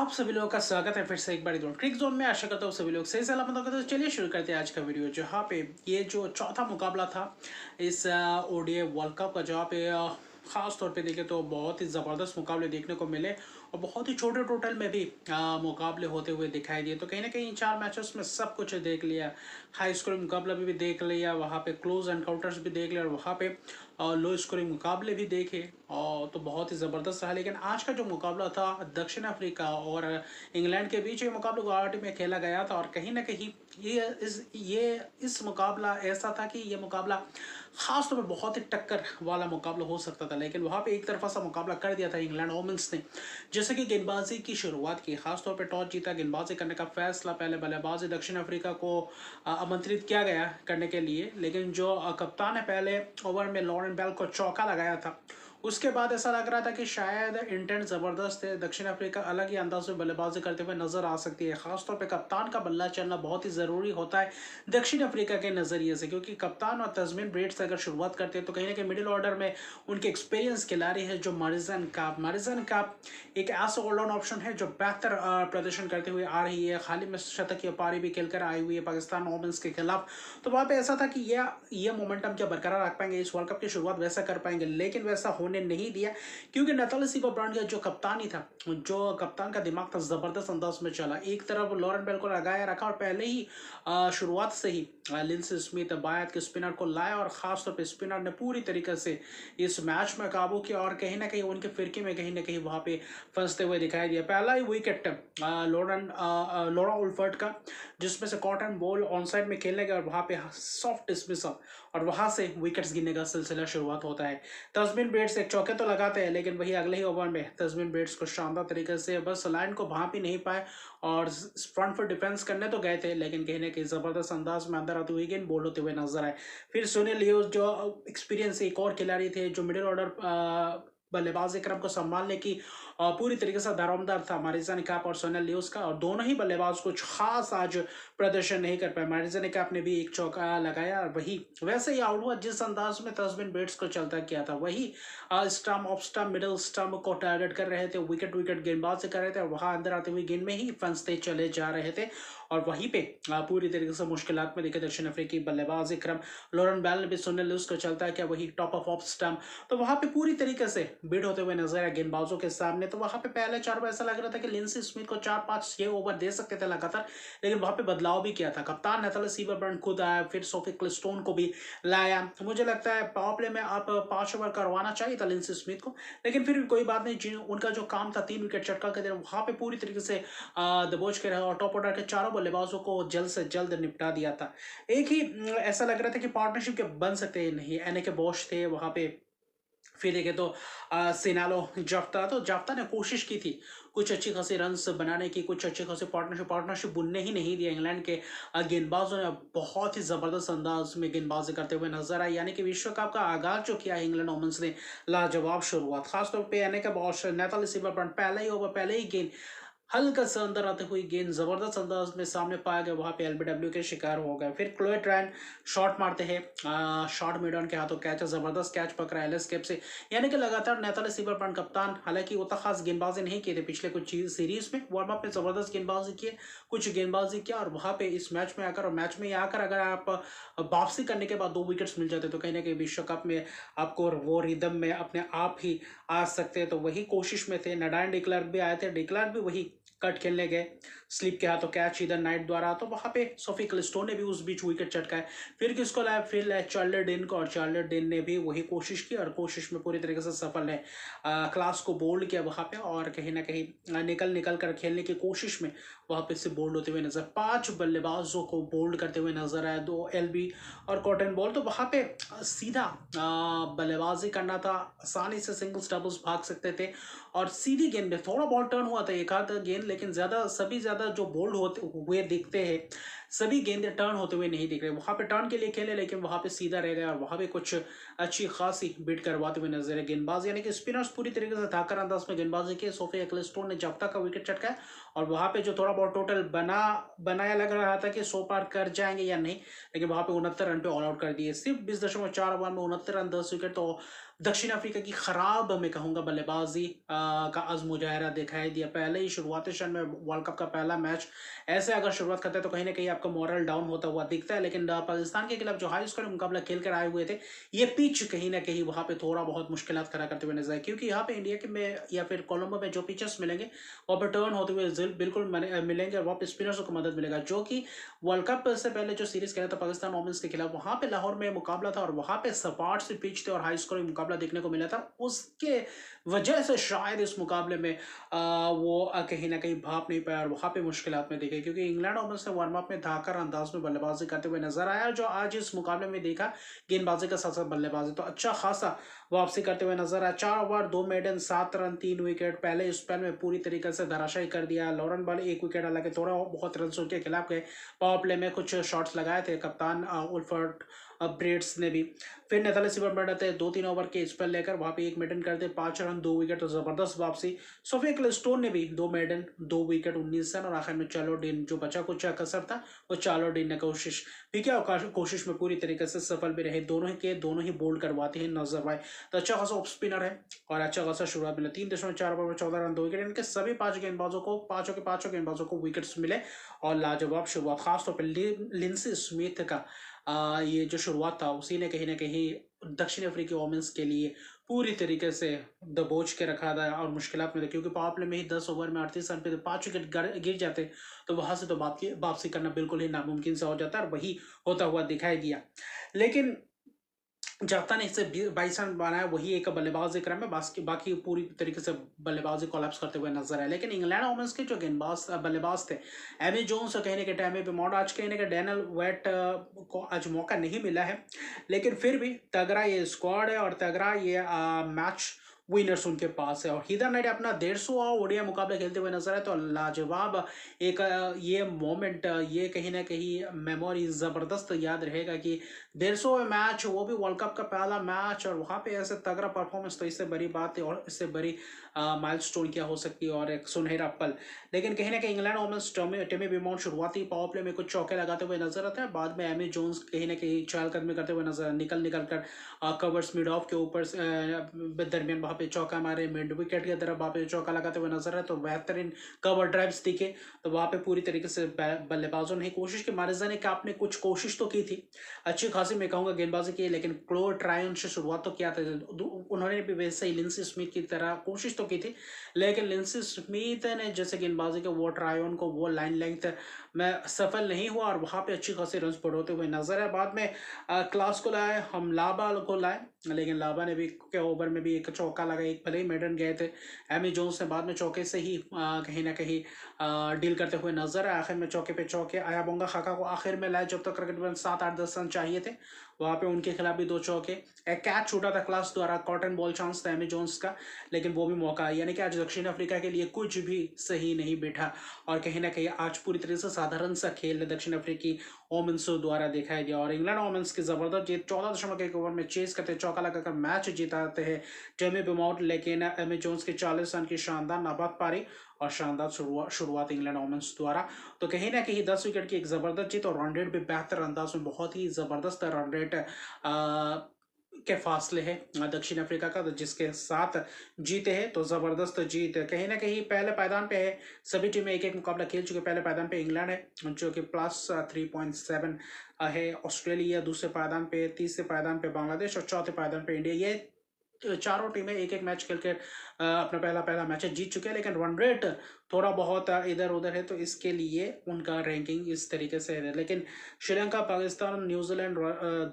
आप सभी लोगों का स्वागत है फिर से एक बार क्रिक जोन में। आशा करता हूँ सभी लोग सही सलामत होंगे। तो चलिए शुरू करते हैं आज का वीडियो, जहाँ पे ये जो चौथा मुकाबला था इस ओडीआई वर्ल्ड कप का, जहाँ पे खास तौर पे देखें तो बहुत ही ज़बरदस्त मुकाबले देखने को मिले और बहुत ही छोटे टोटल में भी मुकाबले होते हुए दिखाई दिए। तो कहीं ना कहीं इन 4 मैचेस में सब कुछ देख लिया, हाई स्कोरिंग मुकाबला भी देख लिया, वहाँ पे क्लोज एनकाउंटर्स भी देख लिया और वहाँ पे लो स्कोरिंग मुकाबले भी देखे और तो बहुत ही ज़बरदस्त रहा। लेकिन आज का जो मुकाबला था दक्षिण अफ्रीका और इंग्लैंड के बीच, ये मुकाबला गुवाहाटी में खेला गया था और कहीं ना कहीं इस मुकाबला ऐसा था कि ये मुकाबला खास तौर पर बहुत ही टक्कर वाला मुकाबला हो सकता था, लेकिन वहाँ पे एक तरफा सा मुकाबला कर दिया था इंग्लैंड वोमेंस ने। जैसे कि गेंदबाजी की शुरुआत की, खासतौर पर टॉस जीता, गेंदबाजी करने का फैसला, पहले बल्लेबाजी दक्षिण अफ्रीका को आमंत्रित किया गया करने के लिए, लेकिन जो कप्तान ने पहले ओवर में लॉरेन बेल को चौका लगाया था, उसके बाद ऐसा लग रहा था कि शायद इंटेंट ज़बरदस्त है, दक्षिण अफ्रीका अलग ही अंदाज में बल्लेबाजी करते हुए नजर आ सकती है। खासतौर पे कप्तान का बल्ला चलना बहुत ही ज़रूरी होता है दक्षिण अफ्रीका के नज़रिए से, क्योंकि कप्तान और तस्मीन ब्रेड्स अगर शुरुआत करते हैं तो कहीं ना कहीं मिडिल ऑर्डर में उनके एक्सपीरियंस खिलाड़ी है जो मारिजन काप एक ऐसा ऑलराउंड ऑप्शन है जो बेहतर प्रदर्शन करते हुए आ रही है। हाल ही में शतकीय पारी भी खेलकर आई हुई है पाकिस्तान वोमेंस के खिलाफ। तो वहाँ पे ऐसा था कि ये मोमेंटम क्या बरकरार रख पाएंगे, इस वर्ल्ड कप की शुरुआत वैसा कर पाएंगे, लेकिन वैसा होने नहीं दिया, क्योंकि नताली सिवा ब्रांड का जो कप्तानी था, जो कप्तान का दिमाग था, जबरदस्त अंदाज में चला। एक तरफ लॉरेन बेल को लगाया रखा और पहले ही शुरुआत से ही लिंडसे स्मिथ बायत के स्पिनर को लाया और खासतौर पर स्पिनर ने पूरी तरीके से इस मैच में काबू किया और कहीं ना कहीं उनके फिरके में कहीं ना कहीं वहां पे फंसते हुए दिखाई दिया। पहला ही विकेट लोरा उल्फर्ट का, जिसमें से कॉटन बॉल ऑन साइड में खेलने गया और वहां पे सॉफ्ट डिसमिसल और वहां से विकेट्स गिनने का सिलसिला शुरुआत होता है। तस्मीन ब्रेड्स एक चौके तो लगाते हैं, लेकिन वही अगले ही ओवर में तस्मीन ब्रेड्स को शानदार तरीके से बस लाइन को भांप ही नहीं पाए और फ्रंट पर डिफेंस करने तो गए थे, लेकिन कहीं ना कहीं जबरदस्त अंदाज में अंदर आते हुए गेंद बोल्ड होते हुए नजर आए। फिर सुनील लियोस जो एक्सपीरियंस एक और खिलाड़ी थे, जो मिडिल ऑर्डर बल्लेबाजी क्रम को संभालने की पूरी तरीके से दारोमदार था मारिजन कैप और सोनेल लियोस का, और दोनों ही बल्लेबाज कुछ खास आज प्रदर्शन नहीं कर पाए। मारिजन कैप ने भी एक चौका लगाया और वही वैसे ही आउट हुआ जिस अंदाज में तस्मिन ब्रेड्स को चलता किया था। वही stump off stump middle stump को टारगेट कर रहे थे, विकेट गेंदबाजी कर रहे थे और वहां अंदर आते हुए गेंद में ही फंसते चले जा रहे थे और वहीं पे पूरी तरीके से मुश्किलात में दिखे दक्षिण अफ्रीकी बल्लेबाजी क्रम। लॉरेन बेल ने भी सुनील लियोस को चलता है क्या वही टॉप ऑफ स्टंप, तो वहां पे पूरी तरीके से बीट होते हुए नजर आए गेंदबाजों के सामने। तो वहां पे पहले 4 ओवर ऐसा लग रहा था कि लिंडसे स्मिथ को 4-5-6 ओवर दे सकते थे लगातार, लेकिन वहां पे बदलाव भी किया था कप्तान नताली सिवा ब्रांड खुद आया, फिर सोफी क्लिस्टोन को भी लाया। तो मुझे लगता है पावर प्ले में आप 5 ओवर करवाना चाहिए था लिंडसे स्मिथ को, लेकिन फिर भी कोई बात नहीं। उनका जो काम था 3 विकेट चटका के दिन वहां पे पूरी तरीके से दबोच के रहा और टॉप ऑर्डर के चारों बल्लेबाजों को जल्द से जल्द निपटा दिया था। एक ही ऐसा लग रहा था कि पार्टनरशिप के बन सकते हैं नहीं, एने के बॉश थे वहां पे। फिर देखे तो सिनालो जाफ्ता ने कोशिश की थी कुछ अच्छी खासी रन्स बनाने की, कुछ अच्छी खासी पार्टनरशिप बुनने ही नहीं दिया। इंग्लैंड के गेंदबाजों ने बहुत ही जबरदस्त अंदाज में गेंदबाजी करते हुए नजर आई, यानी कि विश्व कप का आगाज जो किया इंग्लैंड वोमेंस ने, लाजवाब शुरुआत। खासतौर पर एने का बॉश नताली सिवा ब्रांड पहले ही गेंद हल्का सा अंदर आते हुए गेंद जबरदस्त अंदाज में सामने पाया गया, वहां पे एलबीडब्ल्यू के शिकार हो गए। फिर क्लोए ट्रायन शॉट मारते हैं, शॉट मिड ऑन के हाथों कैच, जबरदस्त कैच पकड़ा एलिस केप से, यानी कि लगातार नताली सिवा ब्रांड कप्तान, हालांकि उतना खास गेंदबाजी नहीं किए थे पिछले कुछ सीरीज में, वार्म अप में जबरदस्त गेंदबाजी किए, कुछ गेंदबाजी किया और वहां पे इस मैच में आकर अगर आप वापसी करने के बाद 2 विकेट्स मिल जाते तो कहीं ना कहीं विश्व कप में आपको वो रिदम में अपने आप ही आ सकते हैं। तो वही कोशिश में थे। नडाइन डिक्लर्क भी आए थे, डिक्लर्क भी वही कट खेलने गए, स्लिप के हाथों कैच इधर नाइट द्वारा, तो वहां पे सोफी क्लिस्टो ने भी उस बीच विकेट चटकाए। फिर किसको लाया, फिर लाया चार्ल्स डेन को और चार्ल्स डेन ने भी वही कोशिश की और कोशिश में पूरी तरीके से सफल है। क्लास को बोल्ड किया वहां पे और कहीं ना कहीं निकल कर खेलने की कोशिश में वहां पे से बोल्ड होते हुए नजर, 5 बल्लेबाजों को बोल्ड करते हुए नजर आया, 2 एलबी और कॉटन बॉल। तो वहां पे सीधा बल्लेबाजी करना था, आसानी से सिंगल्स डबल्स भाग सकते थे और सीधी गेंद में थोड़ा बॉल टर्न हुआ था एक आध गेंद, लेकिन सभी ज्यादा जो बोल्ड होते हुए दिखते हैं सभी गेंदे टर्न होते हुए नहीं दिख रहे। वहां पे टर्न के लिए खेले लेकिन वहां पे सीधा रह गया और वहां पे कुछ अच्छी खासी बीट करवाते हुए नजर है गेंदबाज, यानी कि स्पिनर्स पूरी तरीके से धाकर अंदाज में गेंदबाजी की। सोफी क्लिस्टोन ने जफ्ता का विकेट चटकाया और वहां पे जो थोड़ा बहुत टोटल बनाया लग रहा था कि 100 पार कर जाएंगे या नहीं, लेकिन वहां पे 69 रन पे ऑल आउट कर दिए। सिर्फ 20.4 ओवर में 69 रन 10 विकेट, तो दक्षिण अफ्रीका की खराब मैं कहूँगा बल्लेबाजी का आज मुजाहरा दिखाई दिया। पहले ही शुरुआती क्षण में वर्ल्ड कप का पहला मैच ऐसे अगर शुरुआत करते हैं तो कहीं ना कहीं आपका मोरल डाउन होता हुआ दिखता है, लेकिन पाकिस्तान के खिलाफ जो हाई स्कोरिंग मुकाबला खेल कर आए हुए थे, ये पिच कहीं ना कहीं वहाँ पे थोड़ा बहुत मुश्किल खड़ा करते हुए नजर आए, क्योंकि यहाँ पे इंडिया के में या फिर कोलंबो में जो पिचेस मिलेंगे वहाँ पर टर्न होते हुए बिल्कुल मिलेंगे, और वहाँ पे स्पिनर्स को मदद मिलेगा, जो कि वर्ल्ड कप से पहले जो सीरीज खेला था पाकिस्तान वोमेंस के खिलाफ, वहां पे लाहौर में मुकाबला था और वहां पे सपाट से पिच थे और हाई स्कोरिंग मुकाबला देखने को मिला था। उसके वजह से शायद इस मुकाबले में वो कहीं ना कहीं भाप नहीं पाया और वहां पे मुश्किलात में दिखे, क्योंकि इंग्लैंड वोमेंस ने वार्म अप में धाकर अंदाज में बल्लेबाजी करते हुए नजर आया, जो आज इस मुकाबले में देखा गेंदबाजी का साथ साथ बल्लेबाजी तो अच्छा खासा वापसी करते हुए नजर आया। 4 ओवर 2 मेडन 7 रन 3 विकेट, पहले स्पेल में पूरी तरीके से धराशायी कर दिया। लॉरेन बॉल 1 विकेट, हालांकि थोड़ा बहुत रन उनके खिलाफ गए, पावर प्ले में कुछ शॉट्स लगाए थे कप्तान उल्फर्ट ब्रेड्स ने भी। फिर नेथाले सिबर बैठे 2-3 ओवर के स्पेल लेकर वहां पे 1 मेडन करते 5 रन 2 विकेट, तो जबरदस्त वापसी। सोफिया क्लिस्टोन ने भी 2 मेडन 2 विकेट 19 रन, और आखिर में चार्लोडीन जो बचा कुछ कसर था वो चार्लोडीन ने कोशिश भी किया और कोशिश में पूरी तरीके से सफल भी रहे। दोनों ही बोल्ड करवाते हैं नजर आए, तो अच्छा खासा ऑफ स्पिनर है और अच्छा खासा शुरुआत मिला। 3.4 ओवर में 14 रन 2 विकेट, इनके सभी 5 गेंदबाजों को पांचों गेंदबाजों को विकेट्स मिले और लाजवाब शुरुआत, खासतौर पर लिंसी स्मिथ का ये जो शुरुआत था उसी ने कहीं ना कहीं दक्षिण अफ्रीकी वोमेंस के लिए पूरी तरीके से दबोच के रखा था और मुश्किलात में था, क्योंकि पावर प्ले में ही 10 ओवर में 38 रन पे 5 विकेट गिर जाते तो वहां से तो वापसी करना बिल्कुल ही नामुमकिन सा हो जाता और वही होता हुआ दिखाई दिया। लेकिन जाफ्ता ने इससे 22 रन बनाया, वही एक बल्लेबाज क्रम में बाकी पूरी तरीके से बल्लेबाजी कोलैप्स करते हुए नजर आए। लेकिन इंग्लैंड वोमेंस के जो गेंदबाज बल्लेबाज थे, एमी जोन्स कहने के टाइम पे मॉड, आज कहने के डैनियल वेट को आज मौका नहीं मिला है, लेकिन फिर भी तगड़ा ये स्क्वाड है और तगड़ा ये मैच विनर्स उनके पास है। और हीदर नाइट अपना 150वां ओडीआई मुकाबला खेलते हुए नजर आए, तो लाजवाब एक ये मोमेंट, ये कहीं ना कहीं मेमोरी जबरदस्त याद रहेगा कि 150 मैच, वो भी वर्ल्ड कप का पहला मैच, और वहां पे ऐसे तगड़ा परफॉर्मेंस, तो इससे बड़ी बात है और इससे बड़ी माइलस्टोन क्या हो सकती है और एक सुनहरा पल। लेकिन कहीं ना कहीं इंग्लैंड वोमेंस टिमी विमोट शुरुआती पावर प्ले में कुछ चौके लगाते हुए नजर आते हैं, बाद में एमी जोन्स कहीं ना कहीं चहलकदमी करते हुए नजर निकल कर कवर्स मिड ऑफ के ऊपर दरमियान वहां पे चौका मारे, मिड विकेट की तरफ वहां पे चौका लगाते हुए नजर है, तो बेहतरीन कवर ड्राइव्स दिखे। तो वहां पे पूरी तरीके से बल्लेबाजों ने कोशिश की, मारिजा ने कहा आपने कुछ कोशिश तो की थी, अच्छी खासी मैं कहूंगा गेंदबाजी की, लेकिन क्लोर ट्रायन से शुरुआत तो किया था, उन्होंने भी वैसे ही लिंसी स्मिथ की तरह कोशिश तो की थी, लेकिन लिंसी स्मिथ ने जैसे गेंदबाजी के वो ट्रायन को वो लाइन लेंथ में सफल नहीं हुआ और वहां पे अच्छी खासी रन बढ़ोते हुए नजर है। बाद में क्लास को लाए, हम लाबा को लाए, लेकिन लाबा ने भी के ओवर में भी एक चौका लगा, एक भले ही मेडन गए थे। एमी जोन्स ने बाद में चौके से ही कहीं ना कहीं डील करते हुए नजर है। आखिर में चौके पे चौके आया बोंगा खाका को आखिर में लाए, जब तक तकरीबन 7-8-10 रन चाहिए थे, वहां पे उनके खिलाफ भी 2 चौके, एक कैच छूटा था क्लास द्वारा, कॉटन बॉल चांस था एमी जोन्स का, लेकिन वो भी मौका, यानी कि आज दक्षिण अफ्रीका के लिए कुछ भी सही नहीं बैठा और कहीं ना कहीं आज पूरी तरह से साधारण सा खेल दक्षिण अफ्रीकी वोमेंस द्वारा दिखाई दिया। और इंग्लैंड वोमेंस की जबरदस्त जीत, 14.1 ओवर में चेस करते चौका लगाकर मैच जीताते हैं टेमी विमोट, लेकिन एमी जोन्स की 40 रन की शानदार नाबाद पारी और शानदार शुरुआत इंग्लैंड वोमेंस द्वारा, तो कहीं ना कहीं 10 विकेट की एक जबरदस्त जीत और रन रेट भी बेहतर अंदाज में, बहुत ही जबरदस्त रन रेट के फासले है दक्षिण अफ्रीका का, तो जिसके साथ जीते हैं, तो जबरदस्त जीत कहीं ना कहीं पहले पायदान पे है। सभी टीमें एक एक मुकाबला खेल चुके, पहले पायदान पे इंग्लैंड है जो कि +3.7 है, ऑस्ट्रेलिया दूसरे पायदान पे, तीसरे पायदान पे बांग्लादेश और चौथे पायदान पे इंडिया। ये चारों टीमें एक एक मैच खेल के अपना पहला मैच जीत चुके हैं, लेकिन रन रेट थोड़ा बहुत इधर उधर है, तो इसके लिए उनका रैंकिंग इस तरीके से है। लेकिन श्रीलंका, पाकिस्तान, न्यूजीलैंड,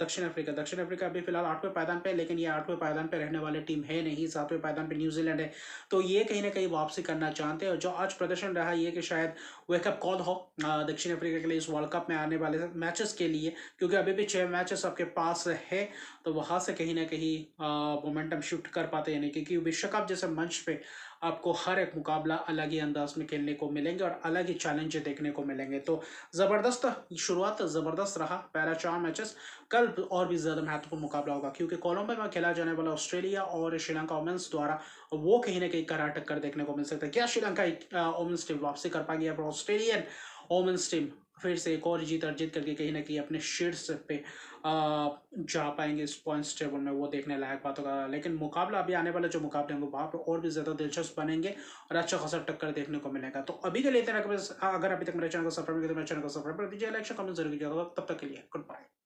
दक्षिण अफ्रीका अभी फिलहाल 8वें पायदान पे, लेकिन ये 8वें पायदान पे रहने वाले टीम है नहीं, 7वें पायदान पे न्यूजीलैंड है, तो ये कहीं ना कहीं वापसी करना चाहते हैं। और जो आज प्रदर्शन रहा ये कि शायद वेकअप कॉल हो दक्षिण अफ्रीका के लिए इस वर्ल्ड कप में आने वाले मैचेस के लिए, क्योंकि अभी भी 6 मैचेस आपके पास है, तो वहां से कहीं ना कहीं मोमेंटम शिफ्ट कर पाते हैं, यानी क्योंकि विश्व कप जैसे मंच पे आपको हर एक मुकाबला अलग ही अंदाज में खेलने को मिलेंगे और अलग ही चैलेंज देखने को मिलेंगे। तो जबरदस्त शुरुआत, जबरदस्त रहा पहला 4 मैचेस। कल और भी ज्यादा महत्वपूर्ण मुकाबला होगा, क्योंकि कोलंबो में खेला जाने वाला ऑस्ट्रेलिया और श्रीलंका वोमेंस द्वारा वो कहीं ना कहीं कड़ा टक्कर देखने को मिल सकता है। क्या श्रीलंका वोमेंस टीम वापसी कर पाएगी या ऑस्ट्रेलियन वोमेंस टीम फिर से एक और जीत अर्जित करके कहीं ना कहीं अपने शीर्ष पे जा पाएंगे इस पॉइंट्स टेबल में, वो देखने लायक बात होगा। लेकिन मुकाबला अभी आने वाले जो मुकाबले होंगे वहाँ पे और भी ज़्यादा दिलचस्प बनेंगे और अच्छा खासा टक्कर देखने को मिलेगा। तो अभी के लिए इतना, अगर अभी तक मेरे चैनल को सब्सक्राइब नहीं किया तो मेरे चैनल को सब्सक्राइब कर दीजिए, लाइक कमेंट जरूर कीजिएगा। तब तक के लिए गुड बाय।